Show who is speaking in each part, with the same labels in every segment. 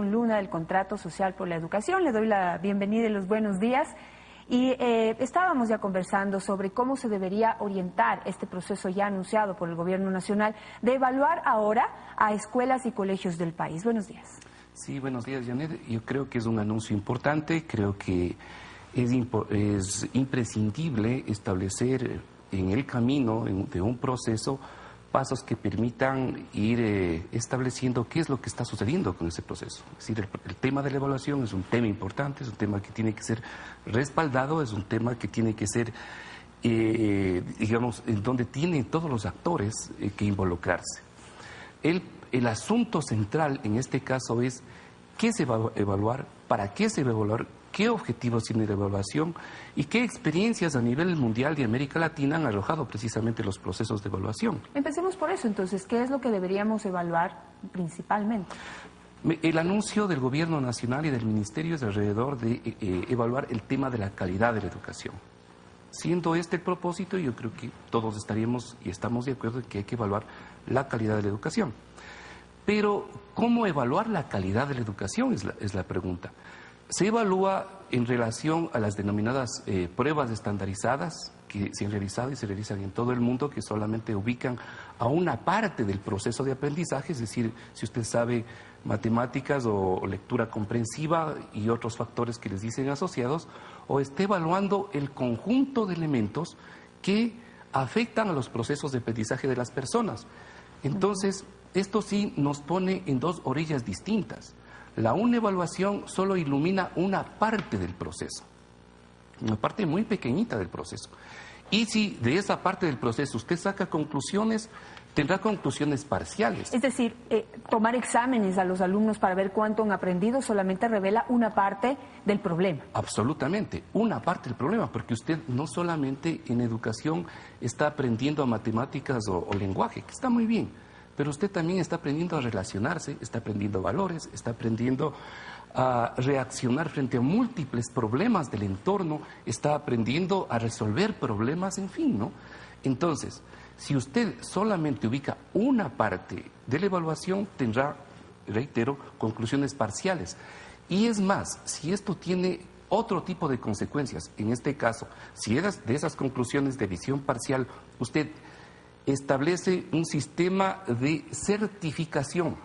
Speaker 1: Luna del Contrato Social por la Educación. Le doy la bienvenida y los buenos días. Y estábamos ya conversando sobre cómo se debería orientar este proceso ya anunciado por el Gobierno Nacional de evaluar ahora a escuelas y colegios del país. Buenos días.
Speaker 2: Sí, buenos días, Janet. Yo creo que es un anuncio importante. Creo que es imprescindible establecer en el camino de un proceso pasos que permitan ir estableciendo qué es lo que está sucediendo con ese proceso. Es decir, el tema de la evaluación es un tema importante, es un tema que tiene que ser respaldado, es un tema que tiene que ser, digamos, en donde tienen todos los actores que involucrarse. El asunto central en este caso es qué se va a evaluar, para qué se va a evaluar, qué objetivos tiene la evaluación y qué experiencias a nivel mundial de América Latina han arrojado precisamente los procesos de evaluación.
Speaker 1: Empecemos por eso, entonces, ¿qué es lo que deberíamos evaluar principalmente?
Speaker 2: El anuncio del Gobierno Nacional y del Ministerio es alrededor de evaluar el tema de la calidad de la educación. Siendo este el propósito, yo creo que todos estaríamos y estamos de acuerdo en que hay que evaluar la calidad de la educación. Pero, ¿cómo evaluar la calidad de la educación? Es la pregunta. Se evalúa en relación a las denominadas pruebas estandarizadas que se han realizado y se realizan en todo el mundo, que solamente ubican a una parte del proceso de aprendizaje, es decir, si usted sabe matemáticas o lectura comprensiva y otros factores que les dicen asociados, o esté evaluando el conjunto de elementos que afectan a los procesos de aprendizaje de las personas. Entonces, esto sí nos pone en dos orillas distintas. Una evaluación solo ilumina una parte del proceso, una parte muy pequeñita del proceso. Y si de esa parte del proceso usted saca conclusiones, tendrá conclusiones parciales.
Speaker 1: Es decir, tomar exámenes a los alumnos para ver cuánto han aprendido solamente revela una parte del problema.
Speaker 2: Absolutamente, una parte del problema, porque usted no solamente en educación está aprendiendo matemáticas o lenguaje, que está muy bien, pero usted también está aprendiendo a relacionarse, está aprendiendo valores, está aprendiendo a reaccionar frente a múltiples problemas del entorno, está aprendiendo a resolver problemas, en fin, ¿no? Entonces, si usted solamente ubica una parte de la evaluación, tendrá, reitero, conclusiones parciales. Y es más, si esto tiene otro tipo de consecuencias, en este caso, si de esas conclusiones de visión parcial, usted establece un sistema de certificación,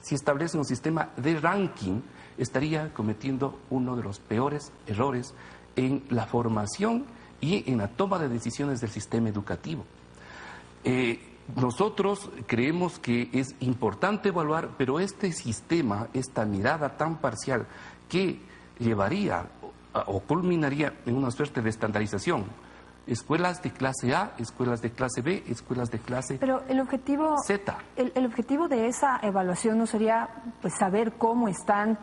Speaker 2: si establece un sistema de ranking, estaría cometiendo uno de los peores errores en la formación y en la toma de decisiones del sistema educativo. Nosotros creemos que es importante evaluar, pero este sistema, esta mirada tan parcial que llevaría o culminaría en una suerte de estandarización, escuelas de clase A, escuelas de clase B, escuelas de clase Z.
Speaker 1: Pero el objetivo de esa evaluación no sería pues saber cómo está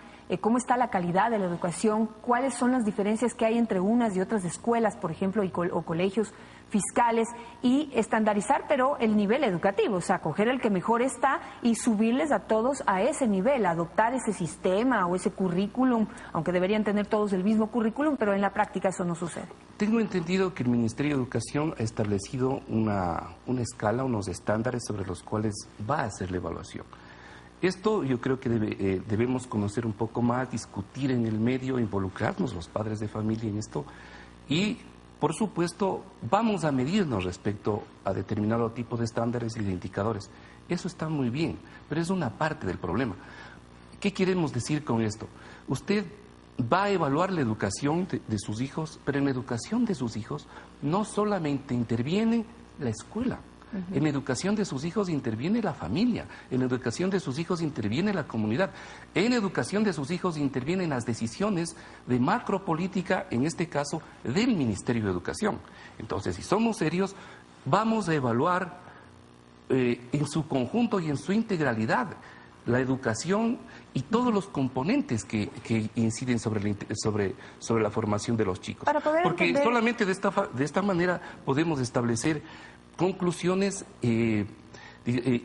Speaker 1: la calidad de la educación, cuáles son las diferencias que hay entre unas y otras escuelas, por ejemplo, o colegios fiscales, y estandarizar, pero el nivel educativo, o sea, coger el que mejor está y subirles a todos a ese nivel, adoptar ese sistema o ese currículum, aunque deberían tener todos el mismo currículum, pero en la práctica eso no sucede.
Speaker 2: Tengo entendido que el Ministerio de Educación ha establecido una escala, unos estándares sobre los cuales va a hacer la evaluación. Esto yo creo que debemos conocer un poco más, discutir en el medio, involucrarnos los padres de familia en esto y, por supuesto, vamos a medirnos respecto a determinado tipo de estándares y de indicadores. Eso está muy bien, pero es una parte del problema. ¿Qué queremos decir con esto? Usted va a evaluar la educación de sus hijos, pero en la educación de sus hijos no solamente interviene la escuela. En la educación de sus hijos interviene la familia, en la educación de sus hijos interviene la comunidad, en la educación de sus hijos intervienen las decisiones de macropolítica, en este caso del Ministerio de Educación. Entonces, si somos serios, vamos a evaluar en su conjunto y en su integralidad la educación y todos los componentes que inciden sobre la formación de los chicos. Porque solamente de esta manera podemos establecer conclusiones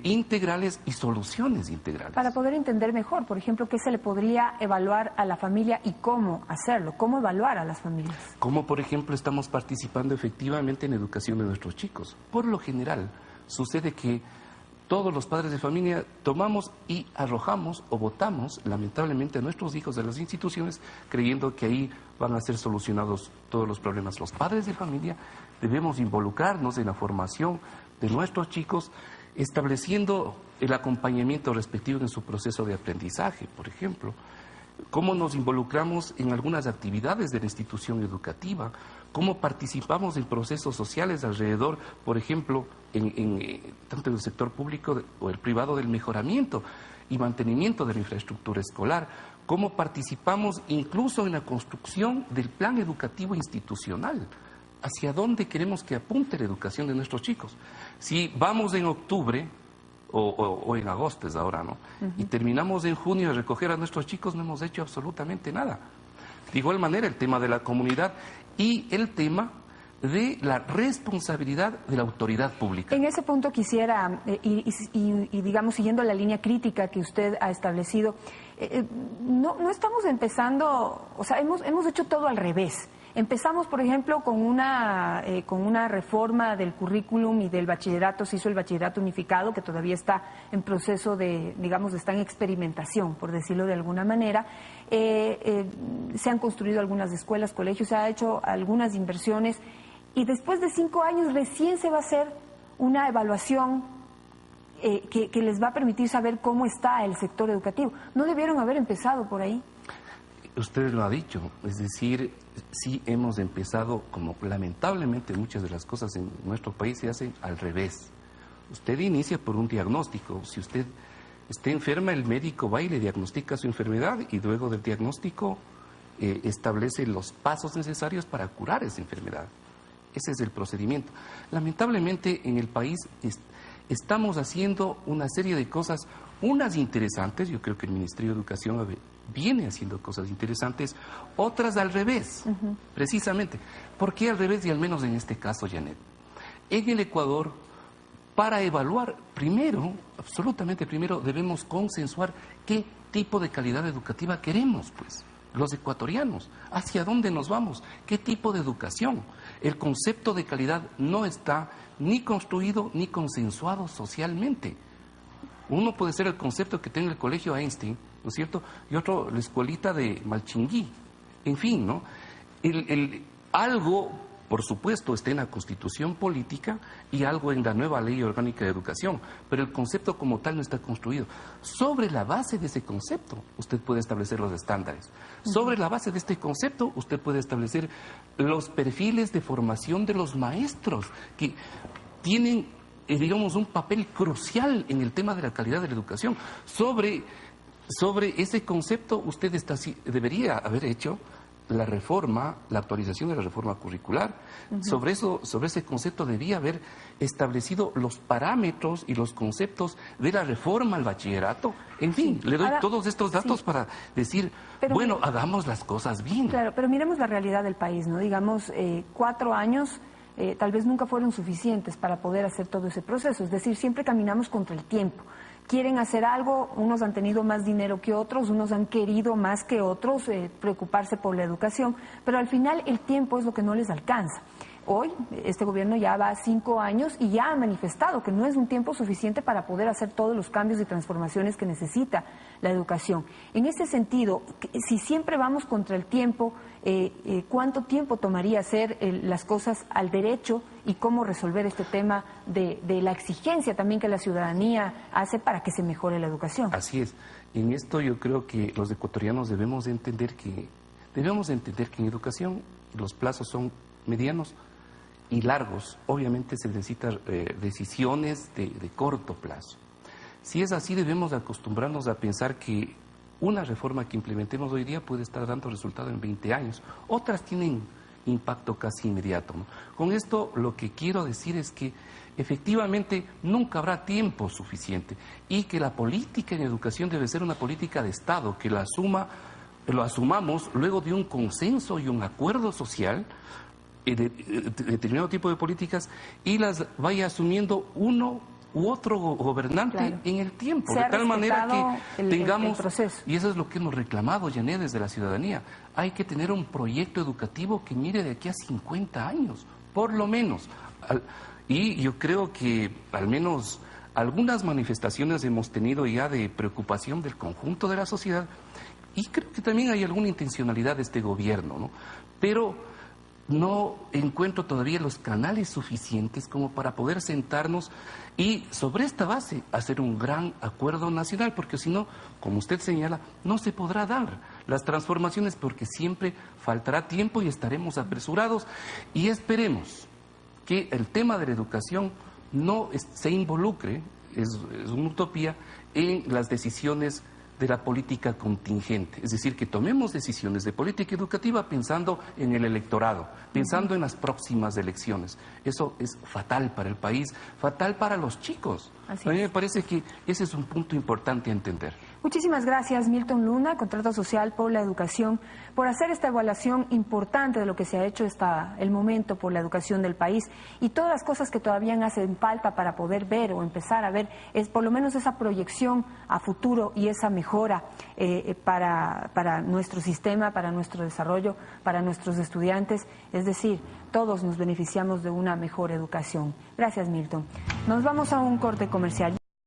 Speaker 2: integrales y soluciones integrales.
Speaker 1: Para poder entender mejor, por ejemplo, qué se le podría evaluar a la familia y cómo hacerlo, cómo evaluar a las familias.
Speaker 2: Cómo, por ejemplo, estamos participando efectivamente en la educación de nuestros chicos. Por lo general, sucede que todos los padres de familia tomamos y arrojamos o botamos, lamentablemente, a nuestros hijos de las instituciones, creyendo que ahí van a ser solucionados todos los problemas. Los padres de familia debemos involucrarnos en la formación de nuestros chicos, estableciendo el acompañamiento respectivo en su proceso de aprendizaje, por ejemplo. Cómo nos involucramos en algunas actividades de la institución educativa, cómo participamos en procesos sociales alrededor, por ejemplo, tanto en el sector público o el privado, del mejoramiento y mantenimiento de la infraestructura escolar, cómo participamos incluso en la construcción del plan educativo institucional, hacia dónde queremos que apunte la educación de nuestros chicos. Si vamos en octubre, o en agosto es ahora, ¿no? Y terminamos en junio de recoger a nuestros chicos, no hemos hecho absolutamente nada. De igual manera, el tema de la comunidad y el tema de la responsabilidad de la autoridad pública.
Speaker 1: En ese punto quisiera, y digamos, siguiendo la línea crítica que usted ha establecido, no estamos empezando, o sea, hemos hecho todo al revés. Empezamos, por ejemplo, con una reforma del currículum y del bachillerato. Se hizo el bachillerato unificado, que todavía está en proceso de, digamos, está en experimentación, por decirlo de alguna manera. Se han construido algunas escuelas, colegios, se ha hecho algunas inversiones y después de 5 años recién se va a hacer una evaluación que les va a permitir saber cómo está el sector educativo. ¿No debieron haber empezado por ahí?
Speaker 2: Usted lo ha dicho, es decir, sí hemos empezado, como lamentablemente muchas de las cosas en nuestro país se hacen al revés. Usted inicia por un diagnóstico. Si usted está enferma, el médico va y le diagnostica su enfermedad y luego del diagnóstico establece los pasos necesarios para curar esa enfermedad. Ese es el procedimiento. Lamentablemente en el país estamos haciendo una serie de cosas, unas interesantes. Yo creo que el Ministerio de Educación viene haciendo cosas interesantes, otras al revés, precisamente. ¿Por qué al revés? Y al menos en este caso, Janet. En el Ecuador, para evaluar, primero, absolutamente primero, debemos consensuar qué tipo de calidad educativa queremos, pues, los ecuatorianos. ¿Hacia dónde nos vamos? ¿Qué tipo de educación? El concepto de calidad no está ni construido ni consensuado socialmente. Uno puede ser el concepto que tenga el Colegio Einstein, ¿no es cierto? Y otro, la escuelita de Malchinguí. En fin, ¿no? Algo, por supuesto, está en la Constitución política y algo en la nueva Ley Orgánica de Educación, pero el concepto como tal no está construido. Sobre la base de ese concepto, usted puede establecer los estándares. Sobre la base de este concepto, usted puede establecer los perfiles de formación de los maestros, que tienen, digamos, un papel crucial en el tema de la calidad de la educación. Sobre ese concepto, usted debería haber hecho la reforma, la actualización de la reforma curricular. Sobre ese concepto debía haber establecido los parámetros y los conceptos de la reforma al bachillerato. En fin, le doy todos estos datos para decir, bueno, hagamos las cosas bien.
Speaker 1: Claro, pero miremos la realidad del país, ¿no? Digamos, 4 años tal vez nunca fueron suficientes para poder hacer todo ese proceso. Es decir, siempre caminamos contra el tiempo. Quieren hacer algo, unos han tenido más dinero que otros, unos han querido más que otros preocuparse por la educación, pero al final el tiempo es lo que no les alcanza. Hoy este gobierno ya va a 5 años y ya ha manifestado que no es un tiempo suficiente para poder hacer todos los cambios y transformaciones que necesita la educación. En ese sentido, si siempre vamos contra el tiempo, ¿cuánto tiempo tomaría hacer las cosas al derecho y cómo resolver este tema de la exigencia también que la ciudadanía hace para que se mejore la educación?
Speaker 2: Así es. En esto yo creo que los ecuatorianos debemos entender que en educación los plazos son medianos y largos. Obviamente se necesitan decisiones de corto plazo. Si es así, debemos acostumbrarnos a pensar que una reforma que implementemos hoy día puede estar dando resultado en 20 años. Otras tienen impacto casi inmediato, ¿no? Con esto lo que quiero decir es que efectivamente nunca habrá tiempo suficiente y que la política en educación debe ser una política de Estado, que lo asumamos luego de un consenso y un acuerdo social de determinado tipo de políticas y las vaya asumiendo uno u otro gobernante en el tiempo, de tal manera que tengamos, y eso es lo que hemos reclamado, Janet, desde la ciudadanía, hay que tener un proyecto educativo que mire de aquí a 50 años, por lo menos, y yo creo que al menos Algunas manifestaciones hemos tenido ya de preocupación del conjunto de la sociedad y creo que también hay alguna intencionalidad de este gobierno, ¿no? Pero no encuentro todavía los canales suficientes como para poder sentarnos y sobre esta base hacer un gran acuerdo nacional, porque si no, como usted señala, no se podrá dar las transformaciones porque siempre faltará tiempo y estaremos apresurados y esperemos que el tema de la educación no se involucre, es una utopía, en las decisiones de la política contingente, es decir, que tomemos decisiones de política educativa pensando en el electorado, pensando en las próximas elecciones. Eso es fatal para el país, fatal para los chicos. A mí me parece que ese es un punto importante a entender.
Speaker 1: Muchísimas gracias, Milton Luna, Contrato Social por la Educación, por hacer esta evaluación importante de lo que se ha hecho hasta el momento por la educación del país y todas las cosas que todavía hacen falta para poder ver o empezar a ver, es por lo menos esa proyección a futuro y esa mejora para nuestro sistema, para nuestro desarrollo, para nuestros estudiantes, es decir, todos nos beneficiamos de una mejor educación. Gracias, Milton. Nos vamos a un corte comercial.